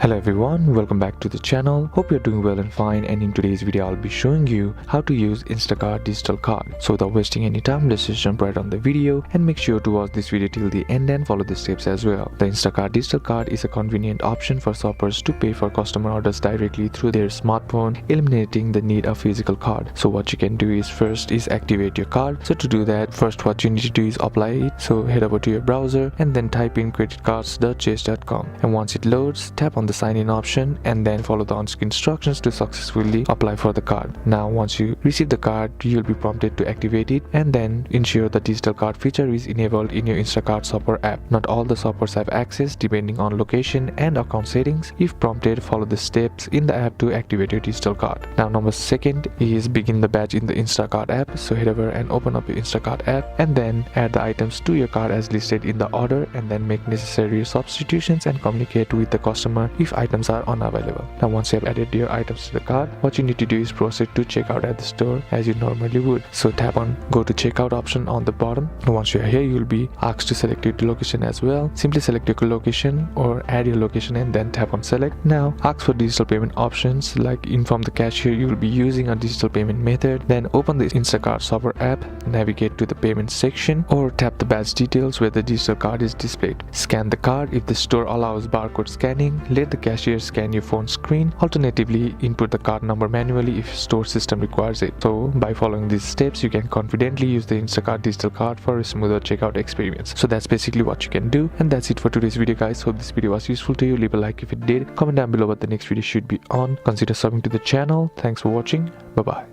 Hello everyone, welcome back to the channel. Hope you're doing well and fine, and in today's video I'll be showing you how to use Instacart digital card. So without wasting any time, let's just jump right on the video and make sure to watch this video till the end and follow the steps as well. The Instacart digital card is a convenient option for shoppers to pay for customer orders directly through their smartphone, eliminating the need of physical card. So what you can do is first is activate your card. So to do that, first what you need to do is apply it. So head over to your browser and then type in creditcards.chase.com, and once it loads, tap on the sign in option and then follow the on-screen instructions to successfully apply for the card. Now once you receive the card, you'll be prompted to activate it and then ensure the digital card feature is enabled in your Instacart shopper app. Not all the shoppers have access depending on location and account settings. If prompted, follow the steps in the app to activate your digital card. Now number second is begin the batch in the Instacart app. So head over and open up your Instacart app and then add the items to your card as listed in the order, and then make necessary substitutions and communicate with the customer if items are unavailable. Now once you have added your items to the cart, what you need to do is proceed to checkout at the store as you normally would. So tap on go to checkout option on the bottom. Once you are here, you will be asked to select your location as well. Simply select your location or add your location and then tap on select. Now ask for digital payment options, like inform the cashier you will be using a digital payment method. Then open the Instacart shopper app, navigate to the payment section or tap the batch details where the digital card is displayed. Scan the card. If the store allows barcode scanning, let the cashier scan your phone screen. Alternatively, input the card number manually if store system requires it. So by following these steps, you can confidently use the Instacart digital card for a smoother checkout experience. So that's basically what you can do, and that's it for today's video guys. Hope this video was useful to you. Leave a like if it did. Comment down below what the next video should be on. Consider subbing to the channel. Thanks for watching. Bye bye.